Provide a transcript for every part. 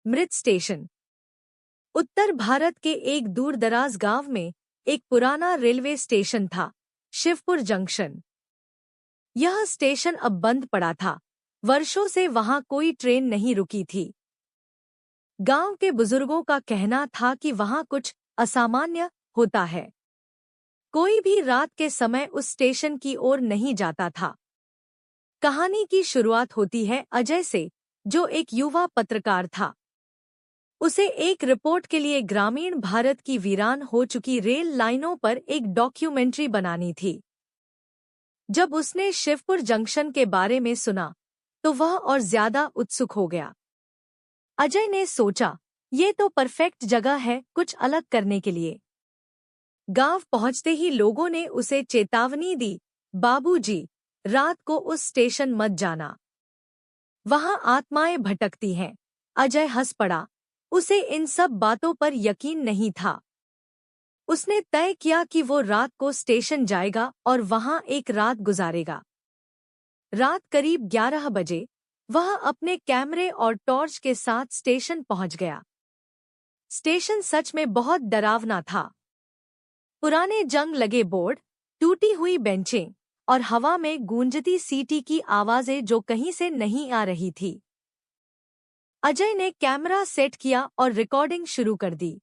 मृत स्टेशन। उत्तर भारत के एक दूरदराज गांव में एक पुराना रेलवे स्टेशन था, शिवपुर जंक्शन। यह स्टेशन अब बंद पड़ा था। वर्षों से वहां कोई ट्रेन नहीं रुकी थी। गांव के बुजुर्गों का कहना था कि वहां कुछ असामान्य होता है। कोई भी रात के समय उस स्टेशन की ओर नहीं जाता था। कहानी की शुरुआत होती है अजय से, जो एक युवा पत्रकार था। उसे एक रिपोर्ट के लिए ग्रामीण भारत की वीरान हो चुकी रेल लाइनों पर एक डॉक्यूमेंट्री बनानी थी। जब उसने शिवपुर जंक्शन के बारे में सुना तो वह और ज्यादा उत्सुक हो गया। अजय ने सोचा, ये तो परफेक्ट जगह है कुछ अलग करने के लिए। गांव पहुंचते ही लोगों ने उसे चेतावनी दी, बाबूजी, रात को उस स्टेशन मत जाना, वहां आत्माएं भटकती हैं। अजय हंस पड़ा। उसे इन सब बातों पर यकीन नहीं था। उसने तय किया कि वो रात को स्टेशन जाएगा और वहां एक रात गुजारेगा। रात करीब 11 बजे वह अपने कैमरे और टॉर्च के साथ स्टेशन पहुंच गया। स्टेशन सच में बहुत डरावना था। पुराने जंग लगे बोर्ड, टूटी हुई बेंचें और हवा में गूंजती सीटी की आवाजें जो कहीं से नहीं आ रही थी। अजय ने कैमरा सेट किया और रिकॉर्डिंग शुरू कर दी।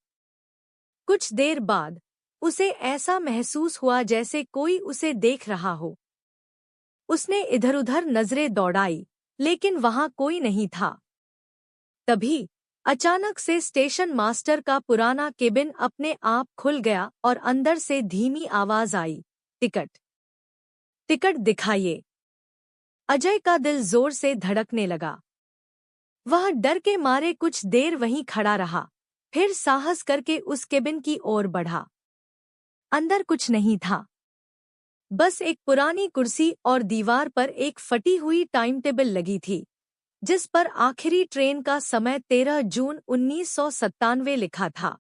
कुछ देर बाद उसे ऐसा महसूस हुआ जैसे कोई उसे देख रहा हो। उसने इधर-उधर नजरें दौड़ाई, लेकिन वहां कोई नहीं था। तभी अचानक से स्टेशन मास्टर का पुराना केबिन अपने आप खुल गया और अंदर से धीमी आवाज आई, टिकट, टिकट दिखाइए। अजय का दिल जोर से धड़कने लगा। वह डर के मारे कुछ देर वहीं खड़ा रहा, फिर साहस करके उस केबिन की ओर बढ़ा। अंदर कुछ नहीं था, बस एक पुरानी कुर्सी और दीवार पर एक फटी हुई टाइम टेबल लगी थी, जिस पर आखिरी ट्रेन का समय 13 जून 1997 लिखा था।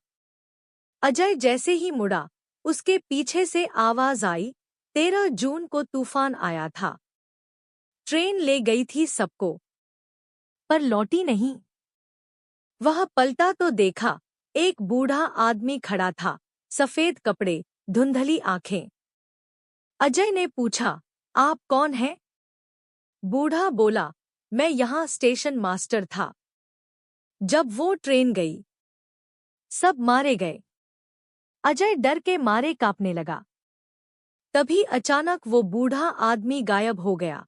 अजय जैसे ही मुड़ा, उसके पीछे से आवाज आई, 13 जून को तूफान आया था। ट्रेन ले गई थी सबको, पर लौटी नहीं। वह पलटा तो देखा, एक बूढ़ा आदमी खड़ा था, सफेद कपड़े, धुंधली आंखें। अजय ने पूछा, आप कौन हैं? बूढ़ा बोला, मैं यहाँ स्टेशन मास्टर था। जब वो ट्रेन गई, सब मारे गए। अजय डर के मारे कांपने लगा। तभी अचानक वो बूढ़ा आदमी गायब हो गया।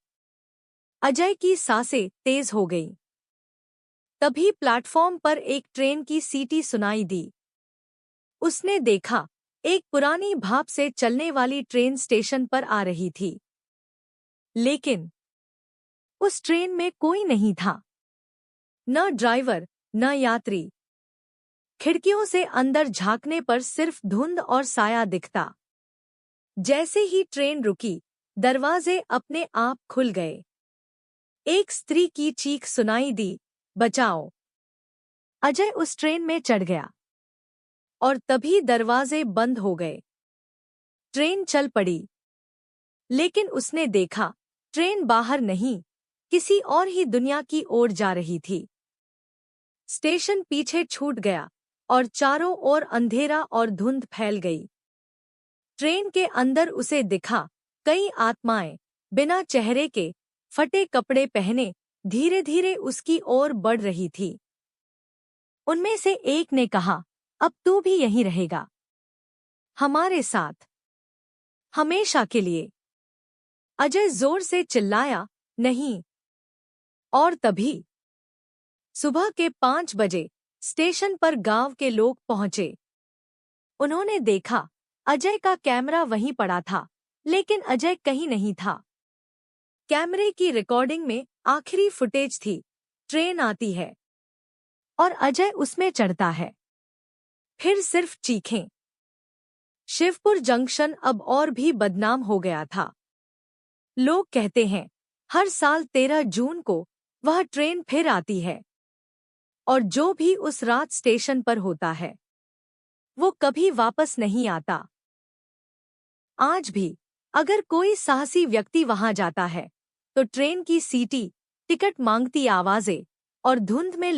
अजय की सांसें तेज हो गईं। तभी प्लेटफॉर्म पर एक ट्रेन की सीटी सुनाई दी। उसने देखा, एक पुरानी भाप से चलने वाली ट्रेन स्टेशन पर आ रही थी। लेकिन उस ट्रेन में कोई नहीं था, न ड्राइवर न यात्री। खिड़कियों से अंदर झांकने पर सिर्फ धुंध और साया दिखता। जैसे ही ट्रेन रुकी, दरवाजे अपने आप खुल गए। एक स्त्री की चीख सुनाई दी, बचाओ। अजय उस ट्रेन में चढ़ गया और तभी दरवाजे बंद हो गए। ट्रेन चल पड़ी, लेकिन उसने देखा, ट्रेन बाहर नहीं, किसी और ही दुनिया की ओर जा रही थी। स्टेशन पीछे छूट गया और चारों ओर अंधेरा और धुंध फैल गई। ट्रेन के अंदर उसे दिखा, कई आत्माएं, बिना चेहरे के, फटे कपड़े पहने, धीरे धीरे उसकी ओर बढ़ रही थी। उनमें से एक ने कहा, अब तू भी यहीं रहेगा, हमारे साथ, हमेशा के लिए। अजय जोर से चिल्लाया, नहीं। और तभी सुबह के 5 बजे स्टेशन पर गांव के लोग पहुंचे। उन्होंने देखा, अजय का कैमरा वहीं पड़ा था, लेकिन अजय कहीं नहीं था। कैमरे की रिकॉर्डिंग में आखिरी फुटेज थी, ट्रेन आती है और अजय उसमें चढ़ता है। फिर सिर्फ चीखें। शिवपुर जंक्शन अब और भी बदनाम हो गया था। लोग कहते हैं, हर साल 13 जून को वह ट्रेन फिर आती है, और जो भी उस रात स्टेशन पर होता है, वो कभी वापस नहीं आता। आज भी अगर कोई साहसी व्यक्ति वहां जाता है, तो ट्रेन की सीटी, टिकट मांगती आवाजें और धुंध में